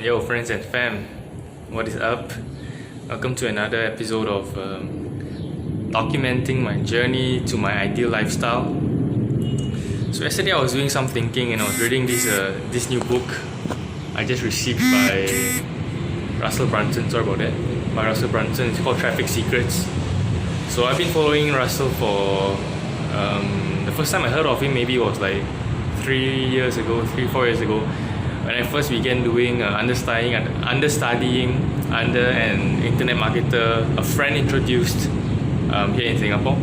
Yo, friends and fam, what is up? Welcome to another episode of documenting my journey to my ideal lifestyle. So yesterday I was doing some thinking and I was reading this new book I just received by Russell Brunson. Sorry about that. By Russell Brunson. It's called Traffic Secrets. So I've been following Russell for the first time I heard of him maybe was like 4 years ago, when I first began doing understudying under an internet marketer. A friend introduced here in Singapore.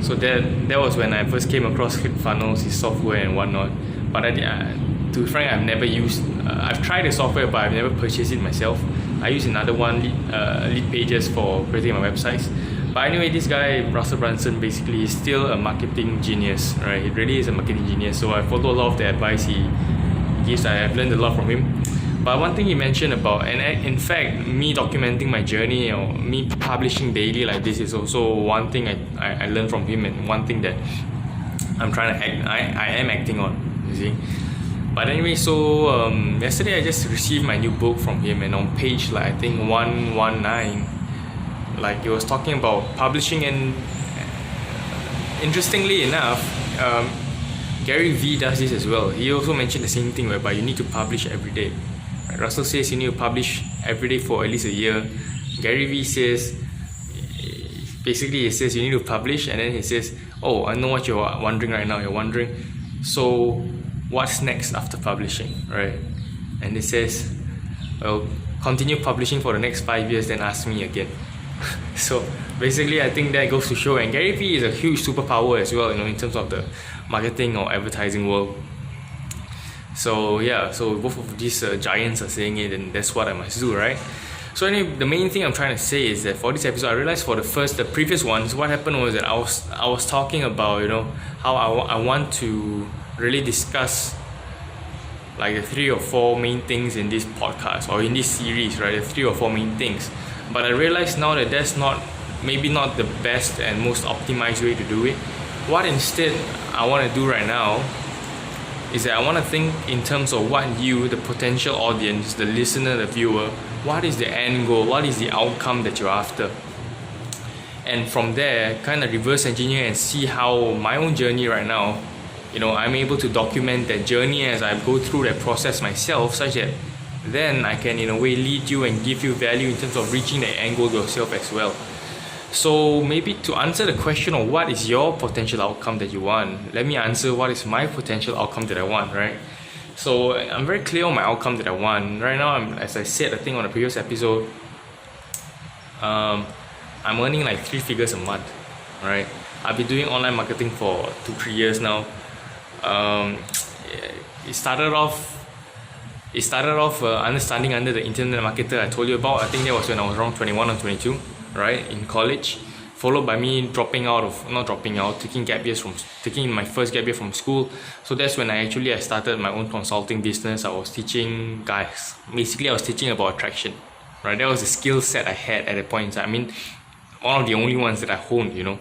So that was when I first came across ClickFunnels, his software and whatnot. But to be frank, I've never used. I've tried the software, but I've never purchased it myself. I use another one, Lead Pages, for creating my websites. But anyway, this guy Russell Brunson basically is still a marketing genius, right? He really is a marketing genius. So I follow a lot of the advice he gives. I've learned a lot from him. But one thing he mentioned about, and in fact, me documenting my journey or me publishing daily like this is also one thing I learned from him, and one thing that I'm trying to I am acting on, you see. But anyway, so yesterday I just received my new book from him, and on page I think 119, he was talking about publishing, and interestingly enough, Gary Vee does this as well. He also mentioned the same thing, whereby you need to publish every day. Right? Russell says you need to publish every day for at least a year. Gary Vee says, basically he says you need to publish, and then he says, oh, I know what you're wondering right now. You're wondering, so what's next after publishing, right? And he says, well, continue publishing for the next 5 years, then ask me again. So basically I think that goes to show, and Gary Vee is a huge superpower as well, in terms of the marketing or advertising world. So yeah, so both of these giants are saying it, and that's what I must do, right? So anyway, the main thing I'm trying to say is that for this episode, I realized for the previous ones, what happened was that I was talking about, how I want to really discuss like the 3 or 4 main things in this podcast or in this series, right? The 3 or 4 main things. But I realize now that that's maybe not the best and most optimized way to do it. What instead I want to do right now is that I want to think in terms of what you, the potential audience, the listener, the viewer, what is the end goal, what is the outcome that you're after. And from there, kind of reverse engineer and see how my own journey right now, I'm able to document that journey as I go through that process myself, such that then I can in a way lead you and give you value in terms of reaching that end goal yourself as well. So maybe to answer the question of what is your potential outcome that you want, let me answer what is my potential outcome that I want, right? So I'm very clear on my outcome that I want. Right now, as I said, I think on the previous episode, I'm earning like 3 figures a month, right? I've been doing online marketing for 2-3 years now. It started off understanding under the internet marketer I told you about. I think that was when I was around 21 or 22, right, in college, followed by me taking my first gap year from school. So that's when I started my own consulting business. I was teaching guys. Basically, I was teaching about attraction, right? That was the skill set I had at that point in time. I mean, one of the only ones that I honed, So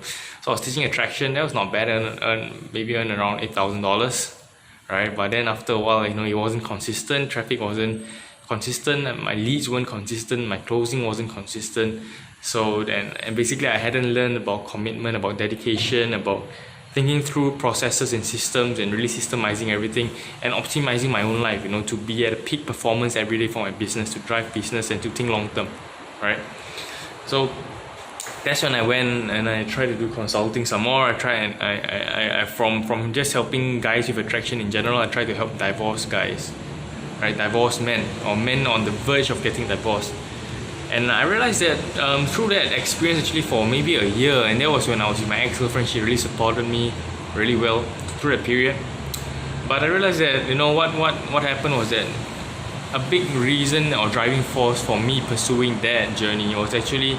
I was teaching attraction. That was not bad. Maybe earn around $8,000. Right, but then after a while, it wasn't consistent. Traffic wasn't consistent. My leads weren't consistent. My closing wasn't consistent. So and basically, I hadn't learned about commitment, about dedication, about thinking through processes and systems, and really systemizing everything and optimizing my own life. To be at a peak performance every day for my business, to drive business and to think long term, right? So that's when I went and I tried to do consulting some more. I from just helping guys with attraction in general, I tried to help divorced guys, right? Divorced men or men on the verge of getting divorced. And I realized that through that experience, actually for maybe a year, and that was when I was with my ex-girlfriend. She really supported me really well through that period. But I realized that what happened was that a big reason or driving force for me pursuing that journey was actually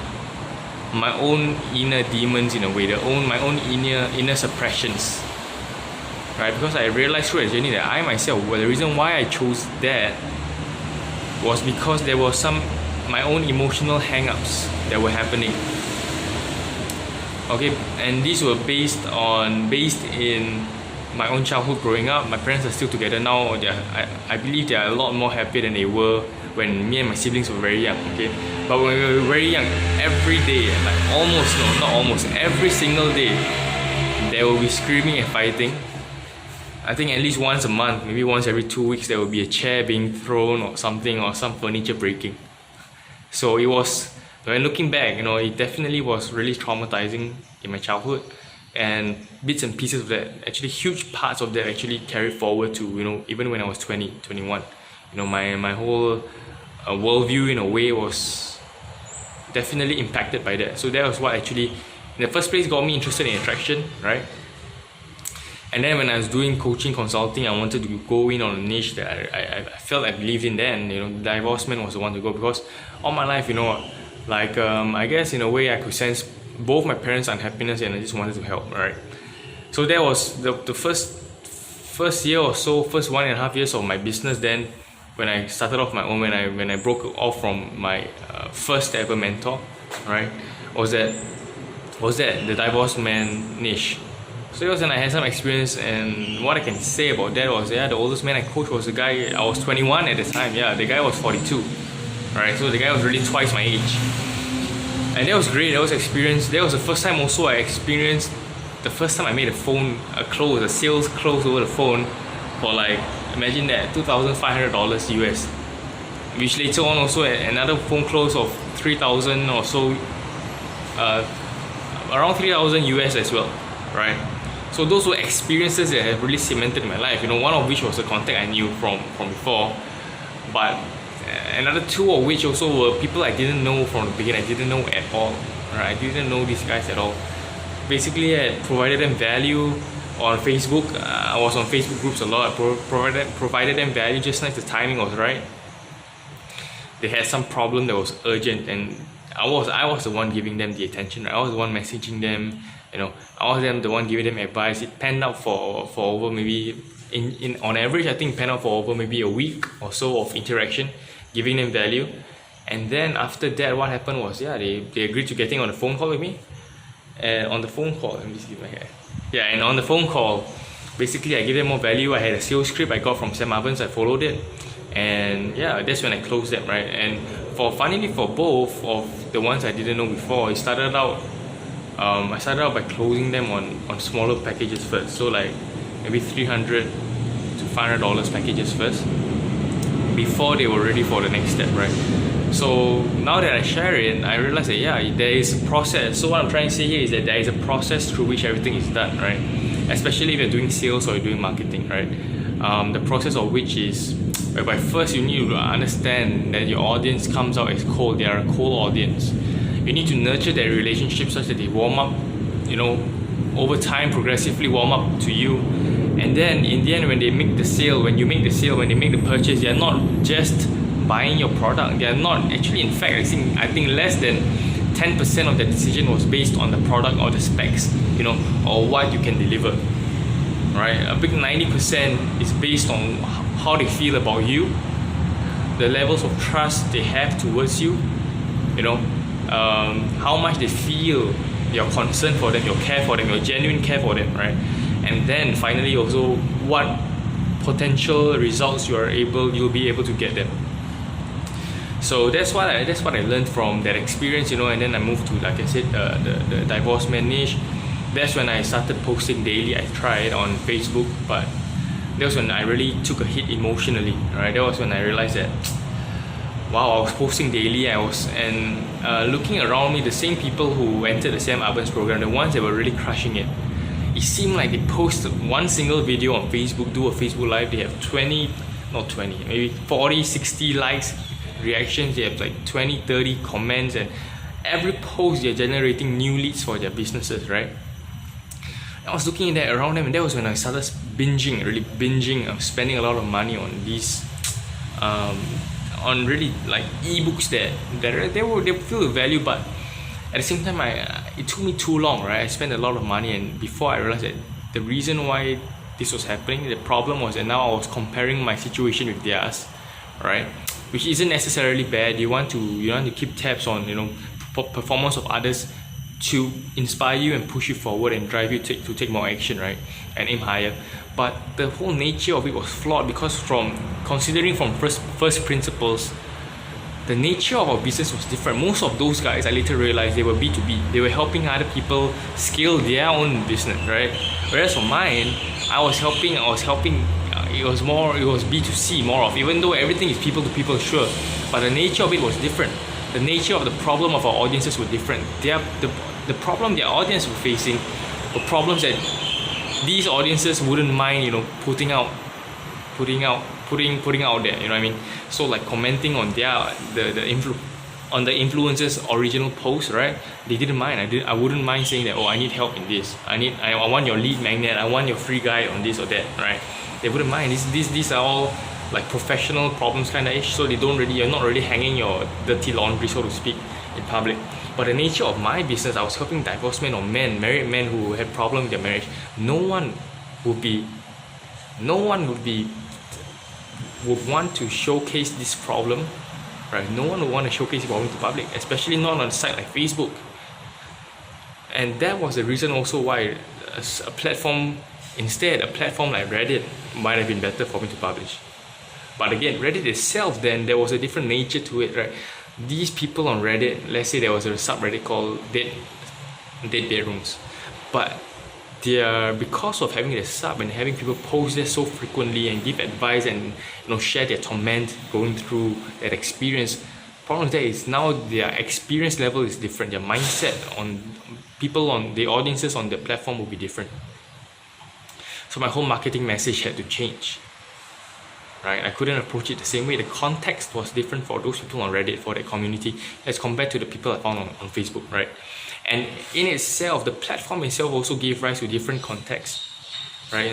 my own inner demons, in a way, my own inner suppressions, right? Because I realized through the journey that I myself, the reason why I chose that was because there was my own emotional hang-ups that were happening. Okay, and these were based in my own childhood growing up. My parents are still together now. I believe they are a lot more happier than they were when me and my siblings were very young, okay? But when we were very young, every day, like not almost, every single day, they will be screaming and fighting. I think at least once a month, maybe once every 2 weeks, there will be a chair being thrown or something, or some furniture breaking. So it was, when looking back, it definitely was really traumatizing in my childhood, and bits and pieces of that, actually huge parts of that actually carried forward to, even when I was 20, 21. My whole worldview in a way was definitely impacted by that. So that was what actually, in the first place, got me interested in attraction, right? And then when I was doing coaching, consulting, I wanted to go in on a niche that I felt I believed in then. Divorcement was the one to go, because all my life, I guess in a way I could sense both my parents' unhappiness, and I just wanted to help, right? So that was the first year or so, first 1.5 years of my business. Then when I started off my own, when I broke off from my first ever mentor, right, was that the divorced man niche. So it was when I had some experience, and what I can say about that was, the oldest man I coached was a guy, I was 21 at the time, the guy was 42, right? So the guy was really twice my age. And that was great, that was experience. That was the first time also I experienced, the first time I made a sales close over the phone for imagine that, $2,500 US. Which later on also another phone close of 3,000 or so, around 3,000 US as well, right? So those were experiences that have really cemented in my life. One of which was a contact I knew from before, but another two of which also were people I didn't know from the beginning. I didn't know at all, right? I didn't know these guys at all. Basically, I provided them value on Facebook. I was on Facebook groups a lot. I provided them value just as the timing was right. They had some problem that was urgent, and I was the one giving them the attention. Right? I was the one messaging them. I was the one giving them advice. It panned out for over maybe on average, I think panned out for over maybe a week or so of interaction, giving them value. And then after that, what happened was, they agreed to getting on a phone call with me. And on the phone call, let me see my hair. And on the phone call, basically I gave them more value. I had a sales script I got from Sam Ovens. I followed it, and that's when I closed them, right? And funnily for both of the ones I didn't know before, I started out by closing them on smaller packages first. So maybe $300 to $500 packages first, before they were ready for the next step, right? So now that I share it, I realize that there is a process. So what I'm trying to say here is that there is a process through which everything is done, right? Especially if you're doing sales or you're doing marketing, right? The process of which is whereby first you need to understand that your audience comes out as cold. They are a cold audience. You need to nurture their relationship such that they warm up, over time, progressively warm up to you. And then in the end, when they make the sale, when they make the purchase, they are not just buying your product. They are not actually, in fact, I think less than 10% of the decision was based on the product or the specs, or what you can deliver, right? A big 90% is based on how they feel about you, the levels of trust they have towards you, how much they feel your concern for them, your care for them, your genuine care for them, right? And then finally also what potential results you'll be able to get them. So that's what I learned from that experience, and then I moved to, like I said, the divorce man niche. That's when I started posting daily. I tried on Facebook, but that was when I really took a hit emotionally, right? That was when I realized that, wow, I was posting daily. Looking around me, the same people who entered the Sam Ovens program, the ones that were really crushing it, it seemed like they post one single video on Facebook, do a Facebook live, they have maybe 40, 60 likes, reactions, they have 20, 30 comments, and every post they're generating new leads for their businesses, right? I was looking at that around them, and that was when I started really binging. I was spending a lot of money on these on really ebooks that they feel the value, but at the same time it took me too long, right? I spent a lot of money, and before I realized that the reason why this was happening, the problem was that now I was comparing my situation with theirs, right? Which isn't necessarily bad. You want to keep tabs on performance of others, to inspire you and push you forward and drive you to take more action, right? And aim higher. But the whole nature of it was flawed because from considering from first principles, the nature of our business was different. Most of those guys, I later realized, they were B2B. They were helping other people scale their own business, right? Whereas for mine, I was helping. It was B2C more of. Even though everything is people to people, sure, but the nature of it was different. The nature of the problem of our audiences were different. The problem their audience were facing were problems that these audiences wouldn't mind, putting out there. You know what I mean? So like commenting on on the influencer's original post, right? They didn't mind. I wouldn't mind saying that. Oh, I need help in this. I want your lead magnet. I want your free guide on this or that, right? They wouldn't mind. These are all like professional problems kind of ish. So you're not really hanging your dirty laundry, so to speak, in public. But the nature of my business, I was helping divorced men or married men who had problems with their marriage. No one would want to showcase this problem, right? No one would want to showcase this problem to public, especially not on a site like Facebook. And that was the reason also why a platform like Reddit might have been better for me to publish. But again, Reddit itself, then there was a different nature to it, right? These people on Reddit, let's say there was a subreddit called Dead Bedrooms, but because of having the sub and having people post there so frequently and give advice and share their torment going through that experience, problem there is now their experience level is different. Their mindset on people, on the audiences on the platform will be different. So my whole marketing message had to change, right? I couldn't approach it the same way. The context was different for those people on Reddit, for that community, as compared to the people I found on Facebook, right? And in itself, the platform itself also gave rise to different contexts, right?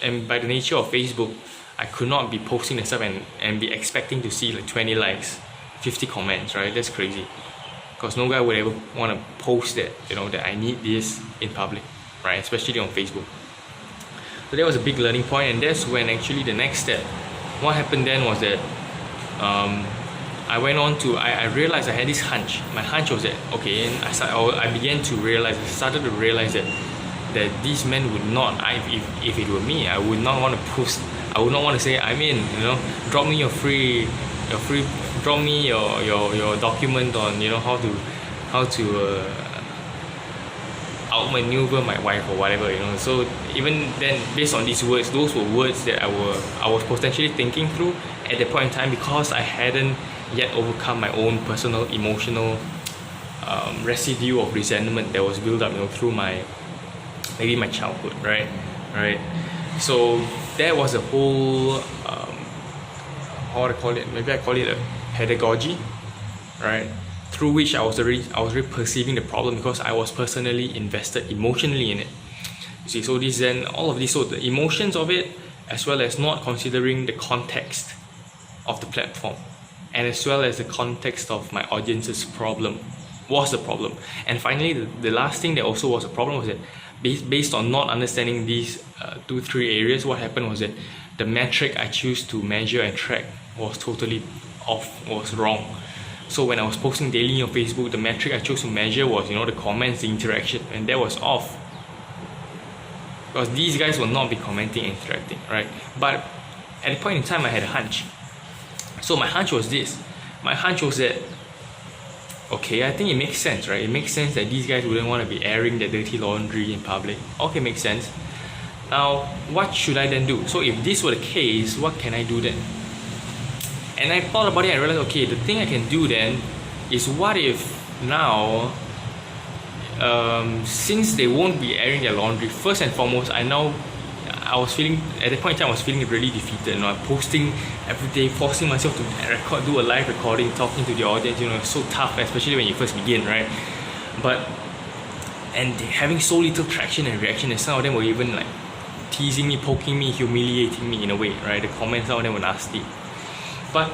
And by the nature of Facebook, I could not be posting the stuff and be expecting to see like 20 likes, 50 comments, right? That's crazy. Because no guy would ever want to post that, that I need this in public, right? Especially on Facebook. So that was a big learning point, and that's when actually the next step. What happened then was that I realized I had this hunch. My hunch was that, okay, and I started to realize that these men would not, if it were me, I would not want to post, I would not want to say, I'm in, drop me drop me your document on, how to outmaneuver my wife or whatever, So even then, based on these words, those were words that I was potentially thinking through at that point in time, because I hadn't yet overcome my own personal emotional residue of resentment that was built up, through my childhood, right. So that was a whole how to call it? Maybe I call it a pedagogy, right? Through which I was really perceiving the problem, because I was personally invested emotionally in it. You see, so the emotions of it, as well as not considering the context of the platform, and as well as the context of my audience's problem, was the problem. And finally, the last thing that also was a problem was that based on not understanding these 2-3 areas, what happened was that the metric I choose to measure and track was totally off, was wrong. So when I was posting daily on Facebook, the metric I chose to measure was, the comments, the interaction, and that was off. Because these guys will not be commenting and interacting, right? But at the point in time, I had a hunch. So my hunch was this. My hunch was that, okay, I think it makes sense, right? It makes sense that these guys wouldn't want to be airing their dirty laundry in public. Okay, makes sense. Now, what should I then do? So if this were the case, what can I do then? And I thought about it and realized, okay, the thing I can do then is, what if now, since they won't be airing their laundry, first and foremost, at the point in time, I was feeling really defeated. I'm posting every day, forcing myself to do a live recording, talking to the audience. It's so tough, especially when you first begin, right? And having so little traction and reaction, and some of them were even like teasing me, poking me, humiliating me in a way, right? The comments, some of them were nasty. But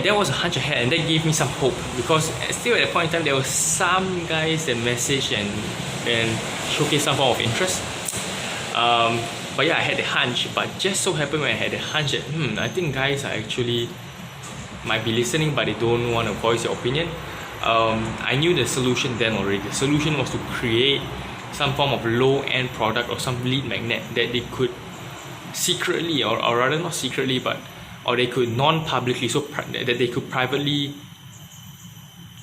there was a hunch I had, and that gave me some hope, because still at that point in time, there were some guys that messaged and showcased some form of interest. But yeah, I had the hunch, but just so happened when I had the hunch that I think guys are actually might be listening, but they don't want to voice their opinion. I knew the solution then already. The solution was to create some form of low-end product or some lead magnet that they could secretly, or rather not secretly, but or they could non-publicly, so that they could privately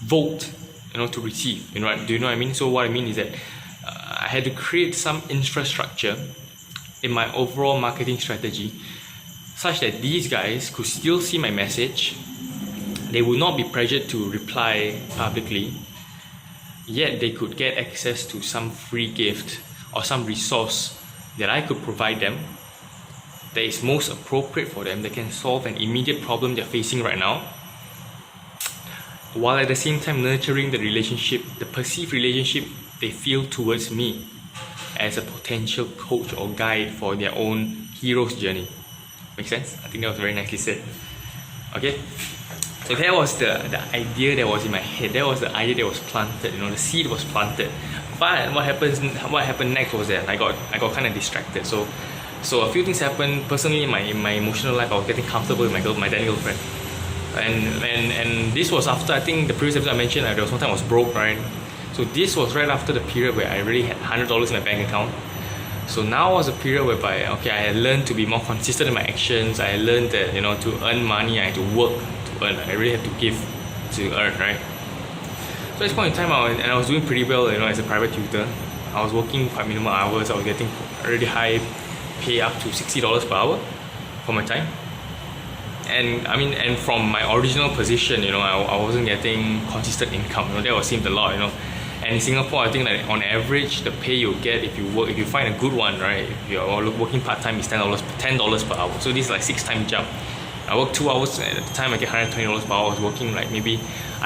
vote, to receive. Do you know what I mean? So what I mean is that I had to create some infrastructure in my overall marketing strategy, such that these guys could still see my message. They would not be pressured to reply publicly, yet they could get access to some free gift or some resource that I could provide them that is most appropriate for them, that can solve an immediate problem they're facing right now, while at the same time nurturing the relationship, the perceived relationship they feel towards me as a potential coach or guide for their own hero's journey. Make sense? I think that was very nicely said. Okay? So that was the idea that was in my head. That was the idea that was planted. The seed was planted. But what happened next was that I got kind of distracted. So a few things happened. Personally, in my emotional life, I was getting comfortable with my then girlfriend. And this was after, I think the previous episode I mentioned, there was one time I was broke, right? So this was right after the period where I really had $100 in my bank account. So now was a period whereby, I had learned to be more consistent in my actions. I learned that, to earn money, I had to work to earn. I really had to give to earn, right? So at this point in time, I was doing pretty well, as a private tutor. I was working quite minimal hours. I was getting really high pay, up to $60 per hour for my time. And from my original position, I wasn't getting consistent income. That seemed a lot, And in Singapore, I think that on average, the pay you get if you find a good one, right? If you're working part-time, is $10 per hour. So this is like 6-time jump. I worked 2 hours, at the time I get $120 per hour. I was working I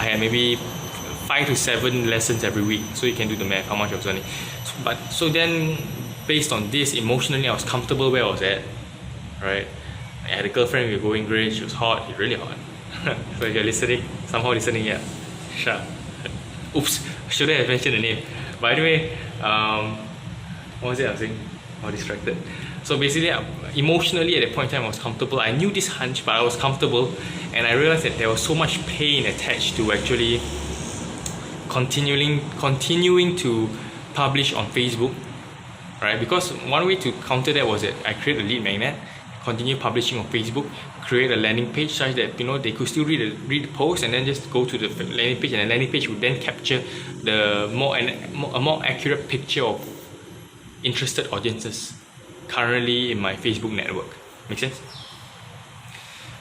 had maybe 5 to 7 lessons every week. So you can do the math, how much I was earning. So then, based on this, emotionally I was comfortable where I was at, right? I had a girlfriend, we were going great, she was hot, really hot. So if you're listening, yeah, shut up. Oops, shouldn't have mentioned the name. But anyway, what was it I was saying? I was distracted. So basically, emotionally at that point in time I was comfortable. I knew this hunch, but I was comfortable, and I realized that there was so much pain attached to actually continuing to publish on Facebook, right? Because one way to counter that was that I created a lead magnet, continue publishing on Facebook, create a landing page such that they could still read the post and then just go to the landing page, and the landing page would then capture a more accurate picture of interested audiences currently in my Facebook network. Make sense?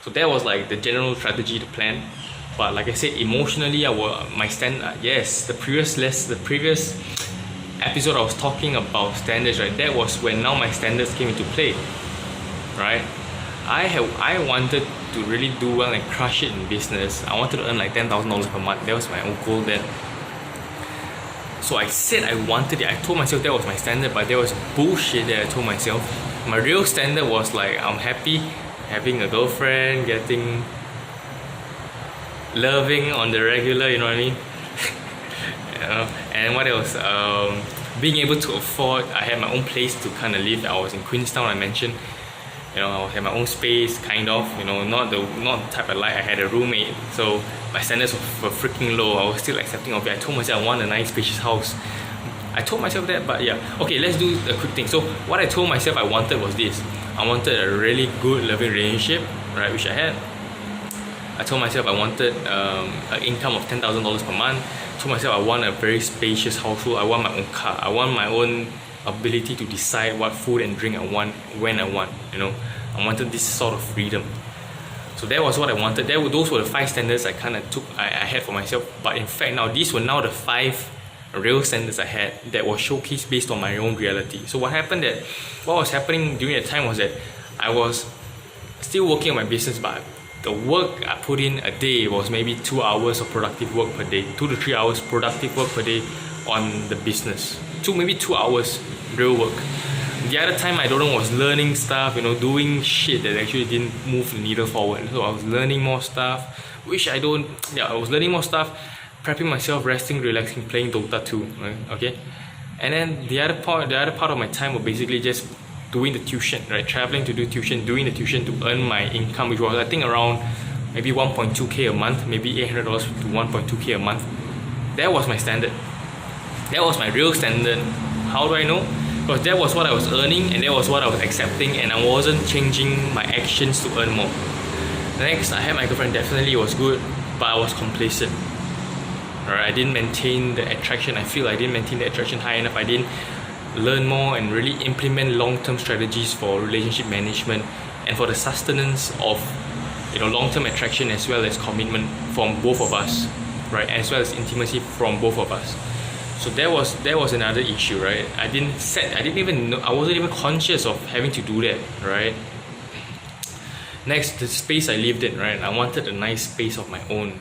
So that was like the general strategy, the plan. But like I said, emotionally, the previous episode I was talking about standards, right? That was when now my standards came into play, right? I wanted to really do well and crush it in business. I wanted to earn like $10,000 per month. That was my own goal then. So I said I wanted it. I told myself that was my standard, but there was bullshit that I told myself. My real standard was like, I'm happy having a girlfriend, getting loving on the regular, you know what I mean? And what else? Being able to afford, I had my own place to kind of live. I was in Queenstown, I mentioned. I had my own space, kind of, not the type of life. I had a roommate, so my standards were freaking low. I was still accepting of it. I told myself I want a nice, spacious house. I told myself that, but yeah. Okay, let's do a quick thing. So what I told myself I wanted was this. I wanted a really good, loving relationship, right, which I had. I told myself I wanted an income of $10,000 per month. I told myself I want a very spacious household. I want my own car. I want my own ability to decide what food and drink I want, when I want, I wanted this sort of freedom. So that was what I wanted. Those were the 5 standards I kind of I had for myself. But in fact, now these were now the 5 real standards I had that were showcased based on my own reality. So what was happening during that time was that I was still working on my business, but the work I put in a day was maybe 2 hours of productive work per day, 2 to 3 hours productive work per day on the business. Maybe 2 hours real work. The other time I was learning stuff, doing shit that actually didn't move the needle forward. So I was learning more stuff, I was learning more stuff, prepping myself, resting, relaxing, playing Dota 2, right? Okay? And then the other part of my time was basically just doing the tuition, right? Traveling to do tuition, doing the tuition to earn my income, which was I think around maybe 1.2k a month, maybe $800 to 1.2k a month. that was my standard. That was my real standard. How do I know? Because that was what I was earning and that was what I was accepting, and I wasn't changing my actions to earn more. Next, I had my girlfriend. Definitely it was good, but I was complacent. Alright, I didn't maintain the attraction. I feel I didn't maintain the attraction high enough. I didn't learn more and really implement long-term strategies for relationship management and for the sustenance of long-term attraction as well as commitment from both of us, right? As well as intimacy from both of us. So that was another issue, right? I wasn't even conscious of having to do that, right? Next, the space I lived in, right? I wanted a nice space of my own.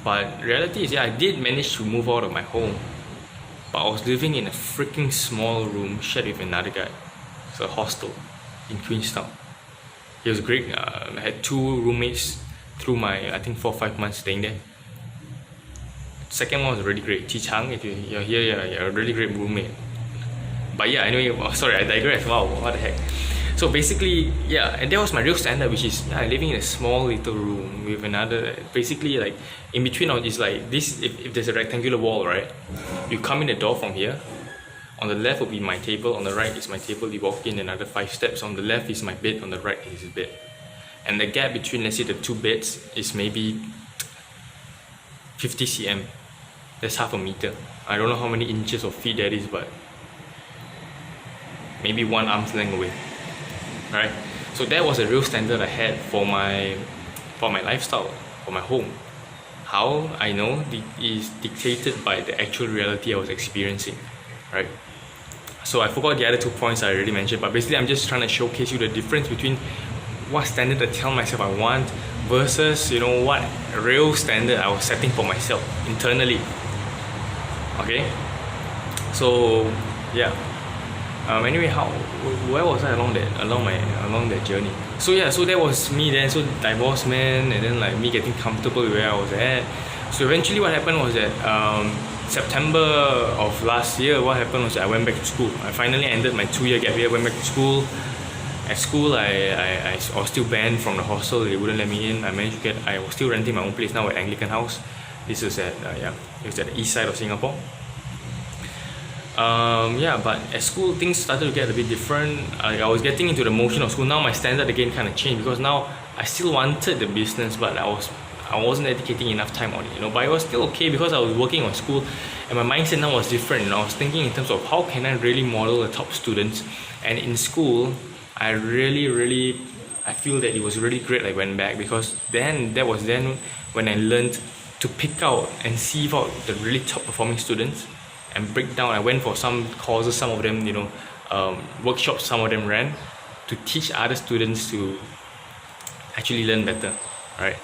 But reality is, I did manage to move out of my home. But I was living in a freaking small room shared with another guy. It's a hostel in Queenstown. He was great. I had 2 roommates through my, I think, 4 or 5 months staying there. Second one was really great. Chi Chang, if you're here, you're a really great roommate. But yeah, anyway, sorry, I digress. Wow, what the heck. So basically, and that was my real standard, which is living in a small little room with another, basically like in between is like this, if there's a rectangular wall, right? You come in the door from here, on the left will be my table, on the right is my table, you walk in another 5 steps, on the left is my bed, on the right is his bed. And the gap between, let's say, the 2 beds is maybe 50 cm. That's half a meter. I don't know how many inches or feet that is, but maybe 1 arm's length away. Right? So that was a real standard I had for my lifestyle, for my home. How I know is dictated by the actual reality I was experiencing, right? So I forgot the other 2 points I already mentioned, but basically I'm just trying to showcase you the difference between what standard I tell myself I want versus what real standard I was setting for myself internally. Okay, so yeah. Anyway, where was I along that journey? So that was me then. So divorced man, and then like me getting comfortable with where I was at. So eventually, what happened was that September of last year, what happened was that I went back to school. I finally ended my 2-year gap year. Went back to school. At school, I was still banned from the hostel. They wouldn't let me in. I was still renting my own place now at Anglican House. This was at it was at the east side of Singapore. But at school things started to get a bit different. I was getting into the motion of school. Now my standard again kind of changed, because now I still wanted the business, but I wasn't dedicating enough time on it, but it was still okay because I was working on school, and my mindset now was different. I was thinking in terms of how can I really model the top students, and in school I feel that it was really great I went back, because that was when I learned to pick out and sieve out the really top performing students and break down. I went for some courses, some of them, workshops, some of them ran, to teach other students to actually learn better, right?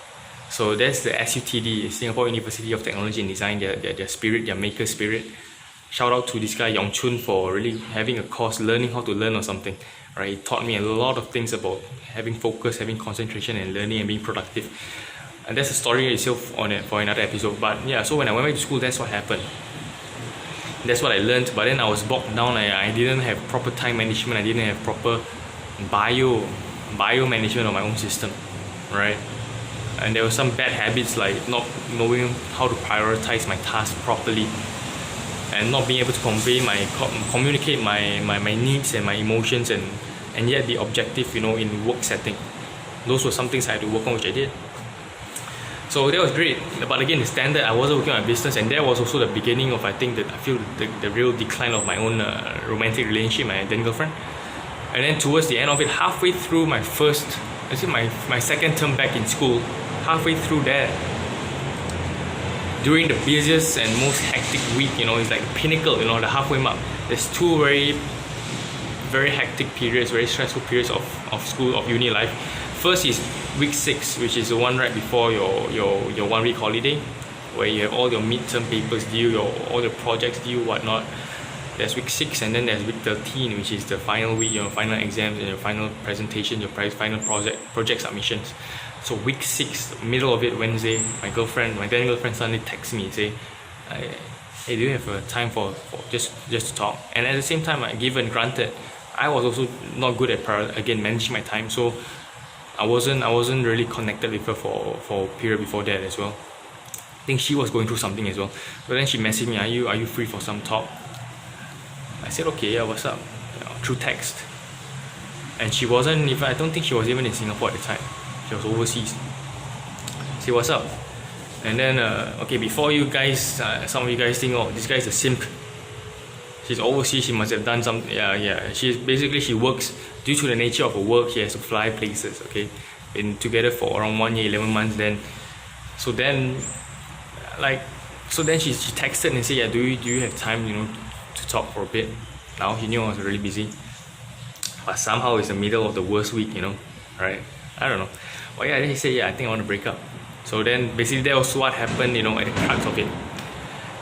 So that's the SUTD, Singapore University of Technology and Design, their spirit, their maker spirit. Shout out to this guy Yong Chun for really having a course, learning how to learn or something, right? He taught me a lot of things about having focus, having concentration and learning and being productive. And that's a story itself for another episode. But yeah, so when I went back to school, that's what happened. That's what I learned, but then I was bogged down. I didn't have proper time management. I didn't have proper bio management of my own system, right? And there were some bad habits like not knowing how to prioritize my tasks properly, and not being able to communicate my needs and my emotions, and yet be objective, in work setting. Those were some things I had to work on, which I did. So that was great, but again, the standard, I wasn't working on my business, and that was also the beginning of, I feel the real decline of my own romantic relationship, my then girlfriend. And then towards the end of it, halfway through my second term back in school, halfway through that, during the busiest and most hectic week, it's like the pinnacle, the halfway mark, there's 2 very, very hectic periods, very stressful periods of school, of uni life. First is week 6, which is the one right before your 1 week holiday, where you have all your midterm papers due, all your projects due, whatnot. There's week 6, and then there's week 13, which is the final week, your final exams and your final presentation, your final project submissions. So week 6, middle of it, Wednesday, my then girlfriend suddenly texts me and say, hey, do you have time for just to talk? And at the same time, granted, I was also not good at managing my time, so I wasn't really connected with her for a period before that as well. think she was going through something as well. So then she messaged me, are you free for some talk? I said, okay, yeah, what's up? Through text. And she wasn't even, I don't think she was even in Singapore at the time. She was overseas. Say, what's up? And then, okay, before you guys, some of you guys think, oh, this guy's a simp. She's overseas, she must have done something. Yeah. She works, due to the nature of her work, she has to fly places, okay? Been together for around 1 year, 11 months then. So then she texted and said, yeah, do you have time, to talk for a bit? Now she knew I was really busy. But somehow it's the middle of the worst week, right? I don't know. Well, yeah, then he said, yeah, I think I want to break up. So then basically that was what happened, at the crux of it.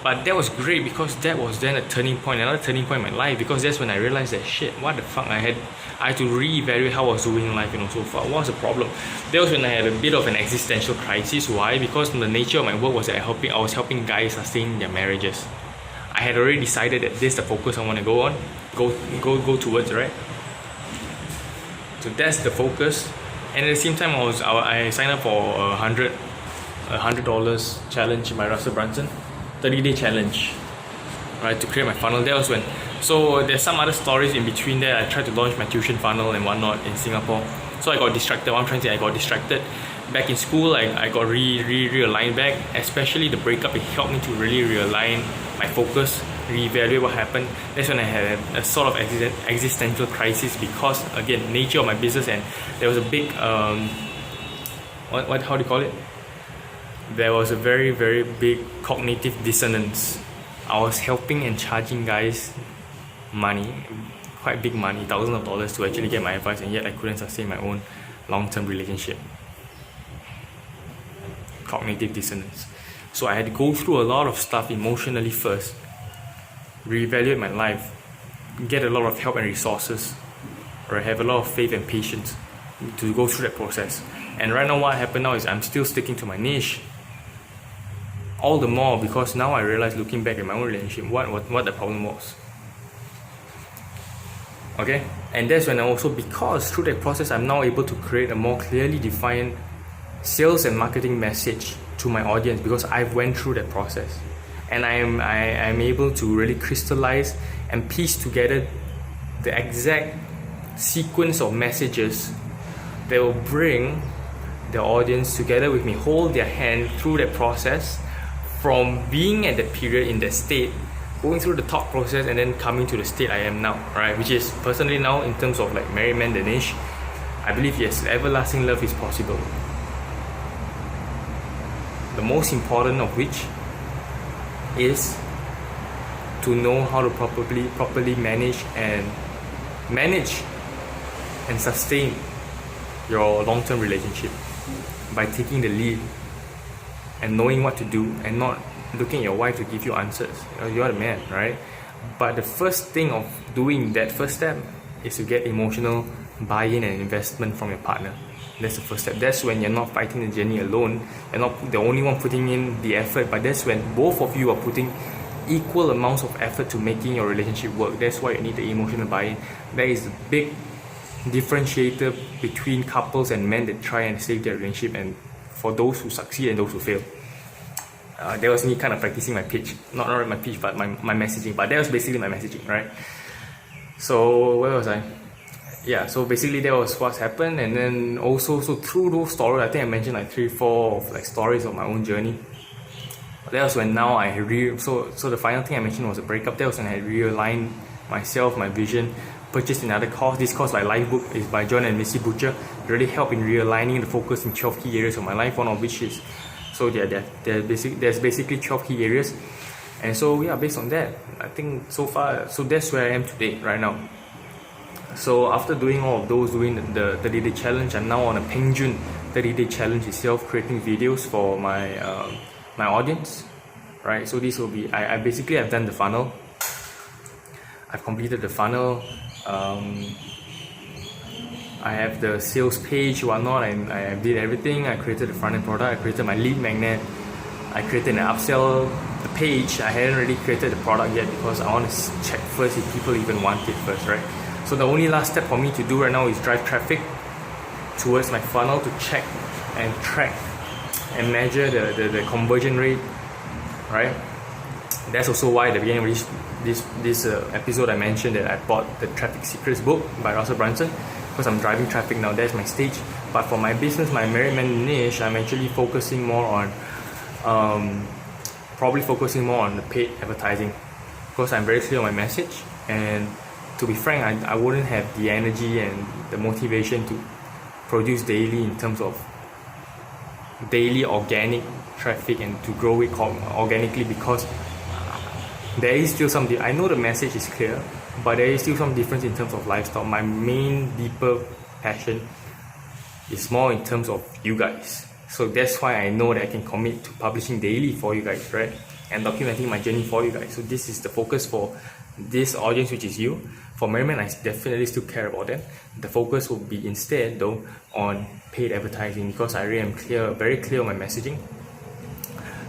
But that was great because that was then a turning point, another turning point in my life, because that's when I realized that shit, what the fuck, I had to reevaluate how I was doing in life, so far. What was the problem? That was when I had a bit of an existential crisis. Why? Because the nature of my work was that I was helping guys sustain their marriages. I had already decided that this is the focus I want to go towards, right? So that's the focus. And at the same time, I signed up for a $100 challenge by Russell Brunson, 30-day challenge, right, to create my funnel. That was when. So there's some other stories in between there. I tried to launch my tuition funnel and whatnot in Singapore. So I got distracted. What I'm trying to say, I got distracted. Back in school, I got realigned back. Especially the breakup, it helped me to really realign my focus, reevaluate what happened. That's when I had a sort of existential crisis because, again, nature of my business, and there was a big how do you call it? There was a very, very big cognitive dissonance. I was helping and charging guys money, quite big money, thousands of dollars to actually get my advice, and yet I couldn't sustain my own long-term relationship. Cognitive dissonance. So I had to go through a lot of stuff emotionally first, reevaluate my life, get a lot of help and resources, or have a lot of faith and patience to go through that process. And right now what happened now is I'm still sticking to my niche. All the more because now I realize, looking back at my own relationship, what the problem was. Okay? And that's when I also, because through that process, I'm now able to create a more clearly defined sales and marketing message to my audience, because I've went through that process. And I'm able to really crystallize and piece together the exact sequence of messages that will bring the audience together with me, hold their hand through that process, from being at that period in that state, going through the thought process, and then coming to the state I am now, right? Which is personally now, in terms of like married man, the niche, I believe yes, everlasting love is possible. The most important of which is to know how to properly manage and sustain your long-term relationship by taking the lead and knowing what to do, and not looking at your wife to give you answers. You're the man, right? But the first thing of doing that first step is to get emotional buy-in and investment from your partner. That's the first step. That's when you're not fighting the journey alone. You're not the only one putting in the effort, but that's when both of you are putting equal amounts of effort to making your relationship work. That's why you need the emotional buy-in. That is the big differentiator between couples and men that try and save their relationship, and for those who succeed and those who fail. That was me kind of practicing my pitch. Not my pitch, but my messaging. But that was basically my messaging, right? So where was I? Yeah, so basically that was what's happened. And then also, so through those stories, I think I mentioned like 3-4 of like stories of my own journey. That was when now so the final thing I mentioned was a breakup. That was when I realigned myself, my vision, purchased another course. This course, my life book, is by John and Missy Butcher. It really helped in realigning the focus in 12 key areas of my life, one of which is, so there's basically 12 key areas. And so yeah, based on that, I think so far, so that's where I am today, right now. So after doing all of those, doing the 30-day challenge, I'm now on a Peng Jun 30-day challenge itself, creating videos for my my audience, right? So this will be, I basically have done the funnel. I've completed the funnel. I have the sales page, whatnot, and I did everything. I created the front-end product, I created my lead magnet, I created an upsell the page. I hadn't really created the product yet because I want to check first if people even want it first, right? So the only last step for me to do right now is drive traffic towards my funnel to check and track and measure the conversion rate, right? That's also why at the beginning of this episode I mentioned that I bought the Traffic Secrets book by Russell Brunson, because I'm driving traffic now. That's my stage. But for my business, my Married Man niche, I'm actually focusing more on probably focusing more on the paid advertising, because I'm very clear on my message. And to be frank, I wouldn't have the energy and the motivation to produce daily in terms of daily organic traffic and to grow it organically, because there is still some I know the message is clear, but there is still some difference in terms of lifestyle. My main deeper passion is more in terms of you guys. So that's why I know that I can commit to publishing daily for you guys, right? And documenting my journey for you guys. So this is the focus for this audience, which is you. For Married Man, I definitely still care about them. The focus will be instead though on paid advertising, because I really am very clear on my messaging.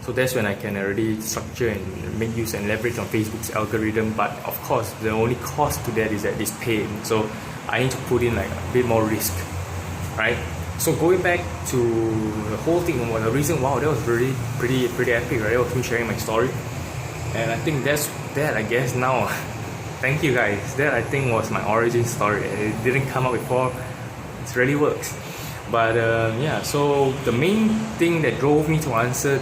So that's when I can already structure and make use and leverage on Facebook's algorithm. But of course, the only cost to that is that it's paid. So I need to put in like a bit more risk, right? So going back to the whole thing, the reason, wow, that was really pretty epic, right? That was me sharing my story. And I think that's that, I guess now. Thank you guys. That I think was my origin story. It didn't come up before. It really works. But yeah, so the main thing that drove me to answer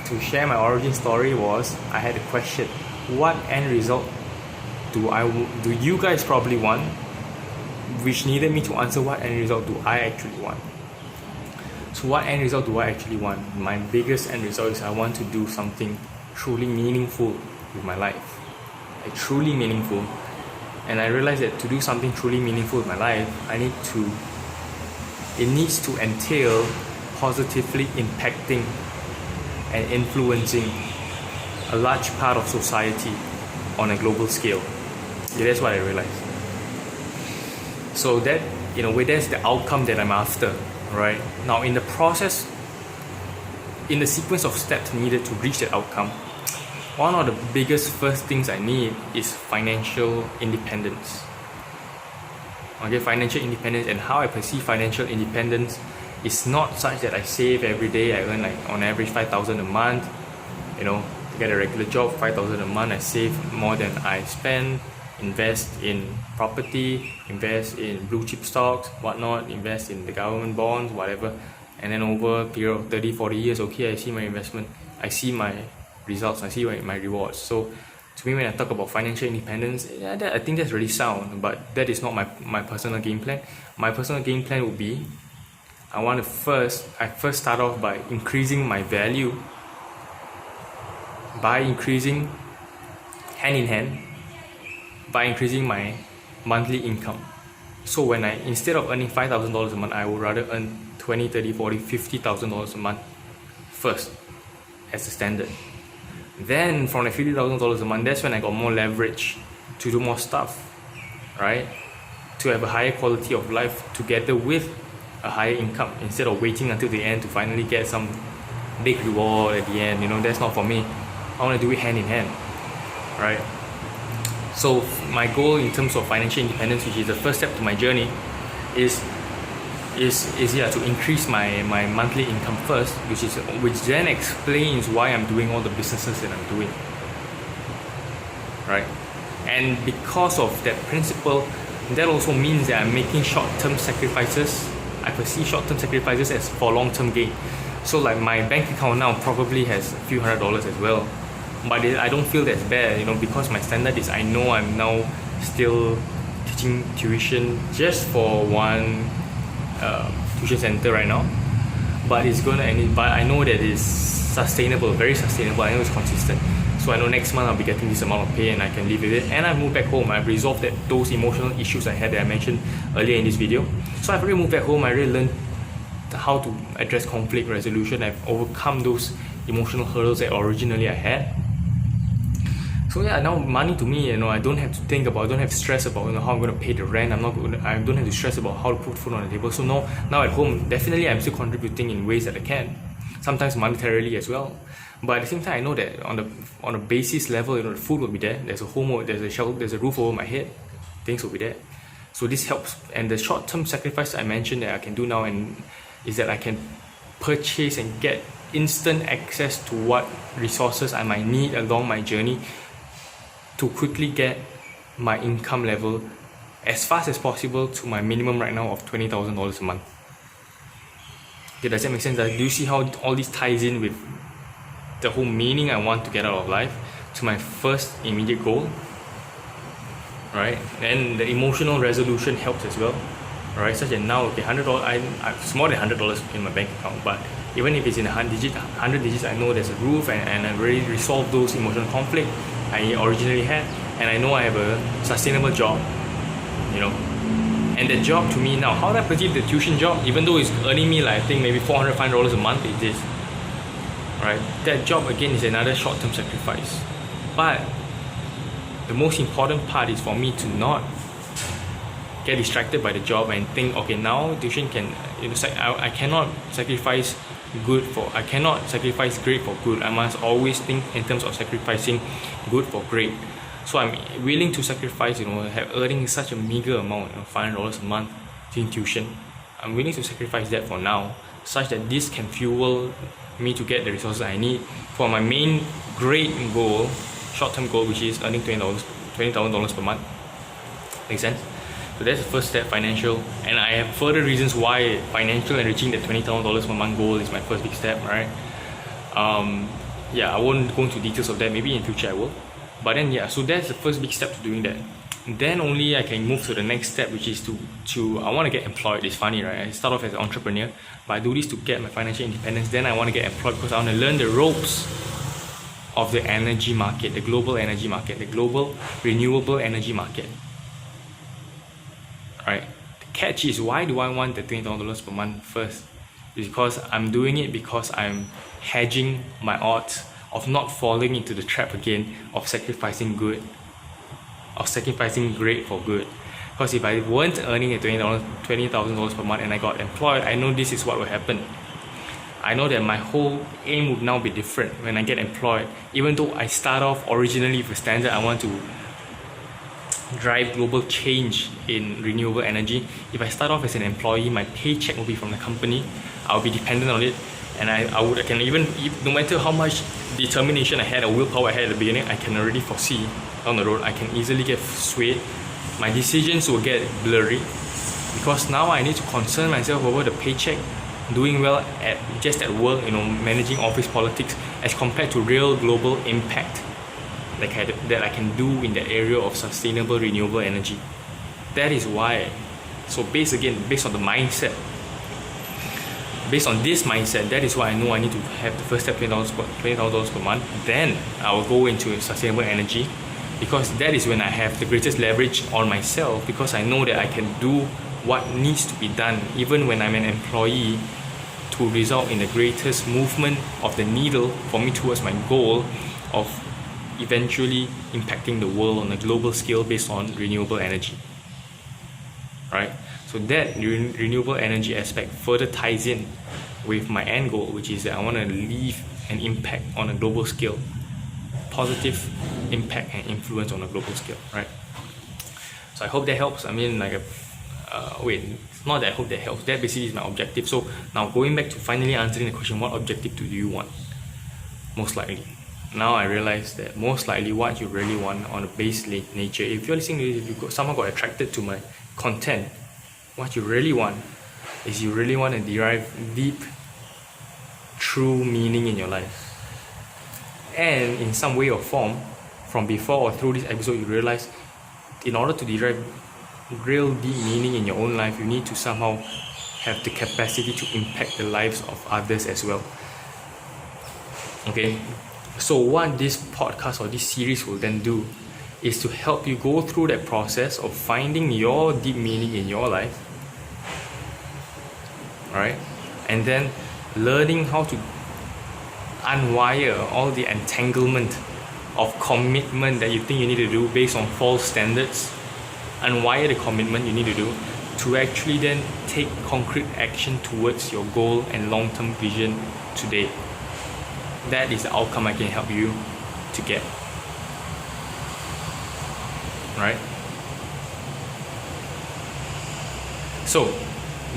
to share my origin story was I had a question: what end result do you guys probably want? Which needed me to answer what end result do I actually want. So what end result do I actually want? My biggest end result is I want to do something truly meaningful with my life. Like truly meaningful. And I realized that to do something truly meaningful with my life, it needs to entail positively impacting and influencing a large part of society on a global scale. Yeah, that's what I realized. So that, in a way, that's the outcome that I'm after, right? Now, in the process, in the sequence of steps needed to reach that outcome, one of the biggest first things I need is financial independence. Okay, financial independence, and how I perceive financial independence is not such that I save every day. I earn like on average 5,000 a month. You know, to get a regular job, 5,000 a month. I save more than I spend. Invest in property, invest in blue chip stocks, whatnot, invest in the government bonds, whatever. And then over a period of 30, 40 years, okay, I see my investment, I see my results, I see my rewards. So to me, when I talk about financial independence, yeah, I think that's really sound, but that is not my personal game plan. My personal game plan would be, I first start off by increasing my value, by increasing hand in hand, by increasing my monthly income. So when instead of earning $5,000 a month, I would rather earn $20, $30, $40, $50,000 a month first as a standard. Then from the $50,000 a month, that's when I got more leverage to do more stuff, right? To have a higher quality of life together with a higher income, instead of waiting until the end to finally get some big reward at the end. You know, that's not for me. I want to do it hand in hand, right? So my goal in terms of financial independence, which is the first step to my journey, is to increase my monthly income first, which then explains why I'm doing all the businesses that I'm doing, right? And because of that principle, that also means that I'm making short-term sacrifices. I perceive short-term sacrifices as for long-term gain. So like my bank account now probably has a few $100s as well, but I don't feel that's bad, you know, because my standard is, I know I'm now still teaching tuition just for one tuition center right now, but I know that it's sustainable, very sustainable. I know it's consistent. So I know next month I'll be getting this amount of pay and I can live with it. And I've moved back home. I've resolved those emotional issues I had that I mentioned earlier in this video. So I've really moved back home. I really learned how to address conflict resolution. I've overcome those emotional hurdles that originally I had. So yeah, now money to me, you know, I don't have to think about, I don't have to stress about, you know, how I'm going to pay the rent. I don't have to stress about how to put food on the table. So now at home, definitely I'm still contributing in ways that I can, sometimes monetarily as well. But at the same time, I know that on a basis level, you know, the food will be there. There's a home, there's a shelter, there's a roof over my head. Things will be there. So this helps. And the short-term sacrifice I mentioned that I can do now is that I can purchase and get instant access to what resources I might need along my journey to quickly get my income level as fast as possible to my minimum right now of $20,000 a month. Okay, does that make sense? Do you see how all this ties in with the whole meaning I want to get out of life to my first immediate goal? Right? And the emotional resolution helps as well. Right? Such that now, okay, $100, it's more than $100 in my bank account, but even if it's in 100 digits, I know there's a roof, and I've already resolved those emotional conflict I originally had, and I know I have a sustainable job, and the job to me now, how do I perceive the tuition job, even though it's earning me like I think maybe $400, $500 a month, it is, right? That job again is another short-term sacrifice, but the most important part is for me to not get distracted by the job and think, okay, now tuition can, I cannot sacrifice I cannot sacrifice great for good. I must always think in terms of sacrificing good for great. So I'm willing to sacrifice, earning such a meager amount, $500 a month in tuition. I'm willing to sacrifice that for now, such that this can fuel me to get the resources I need for my main great goal, short-term goal, which is earning $20,000 per month. Make sense? So that's the first step, financial, and I have further reasons why financial and reaching the $20,000 per month goal is my first big step, right? I won't go into details of that, maybe in future I will. But then so that's the first big step to doing that. Then only I can move to the next step, which is to I want to get employed. It's funny, right? I start off as an entrepreneur, but I do this to get my financial independence. Then I want to get employed because I want to learn the ropes of the energy market, the global energy market, the global renewable energy market. Right? The catch is, why do I want the $20,000 per month first? It's because I'm doing it because I'm hedging my odds of not falling into the trap again of sacrificing good, of sacrificing great for good. Because if I weren't earning $20,000 per month and I got employed, I know this is what will happen. I know that my whole aim would now be different when I get employed. Even though I start off originally with a standard, I want to drive global change in renewable energy. If I start off as an employee, my paycheck will be from the company. I'll be dependent on it, and I can even, no matter how much determination I had or willpower I had at the beginning, I can already foresee down the road I can easily get swayed. My decisions will get blurry because now I need to concern myself over the paycheck, doing well at work, managing office politics, as compared to real global impact that I can do in the area of sustainable renewable energy. That is why. So based on the mindset, based on this mindset, that is why I know I need to have the first step, $20,000 per month. Then I will go into sustainable energy, because that is when I have the greatest leverage on myself, because I know that I can do what needs to be done even when I'm an employee to result in the greatest movement of the needle for me towards my goal of eventually impacting the world on a global scale based on renewable energy. Right? So that renewable energy aspect further ties in with my end goal, which is that I want to leave an impact on a global scale, positive impact and influence on a global scale, right? So I hope that helps. I mean, it's not that I hope that helps. That basically is my objective. So now going back to finally answering the question, what objective do you want? Most likely. Now I realize that most likely what you really want on a base nature, if you're listening to this, if someone got attracted to my content, what you really want is you really want to derive deep, true meaning in your life. And in some way or form, from before or through this episode, you realize in order to derive real deep meaning in your own life, you need to somehow have the capacity to impact the lives of others as well. Okay? So what this podcast or this series will then do is to help you go through that process of finding your deep meaning in your life, alright? And then learning how to unwire all the entanglement of commitment that you think you need to do based on false standards. Unwire the commitment you need to do to actually then take concrete action towards your goal and long-term vision today. That is the outcome I can help you to get. Right? So,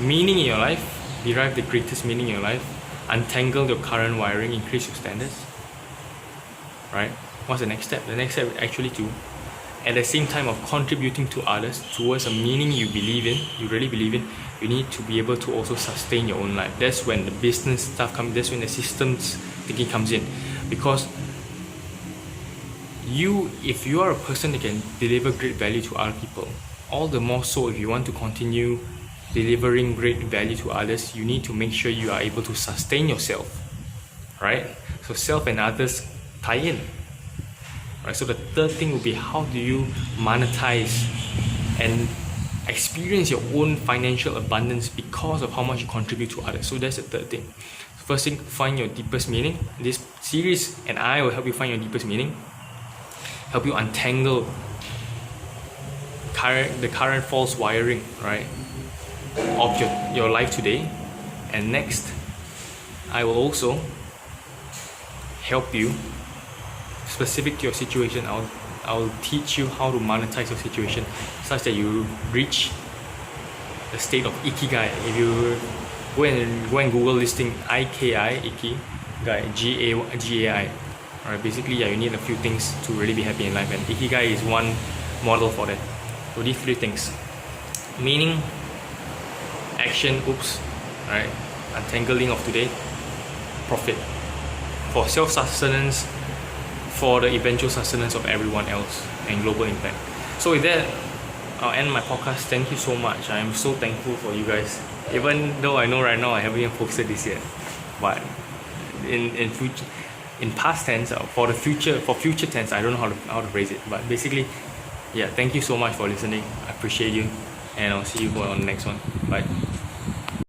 meaning in your life, derive the greatest meaning in your life untangle your current wiring, increase your standards, right? What's the next step? The next step is actually to, at the same time of contributing to others towards a meaning you believe in, you really believe in, you need to be able to also sustain your own life. That's when the business stuff comes, that's when the systems thinking comes in. Because if you are a person that can deliver great value to other people, all the more so if you want to continue delivering great value to others, you need to make sure you are able to sustain yourself, right? So self and others tie in, right? So the third thing will be, how do you monetize and experience your own financial abundance because of how much you contribute to others? So that's the third thing. First thing, find your deepest meaning. This series and I will help you find your deepest meaning, help you untangle the current false wiring, right, of your life today. And next, I will also help you specific to your situation. I'll teach you how to monetize your situation such that you reach the state of ikigai. If you go and Google this thing, ikigai, G-A-I. Alright, basically, yeah, you need a few things to really be happy in life, and ikigai is one model for that. So these three things: meaning, action, right, untangling of today, profit, for self-sustenance, for the eventual sustenance of everyone else, and global impact. So with that, I'll end my podcast. Thank you so much. I am so thankful for you guys. Even though I know right now I haven't even posted this yet, but in past tense, for future tense, I don't know how to phrase it. But basically, yeah, thank you so much for listening. I appreciate you, and I'll see you on the next one. Bye.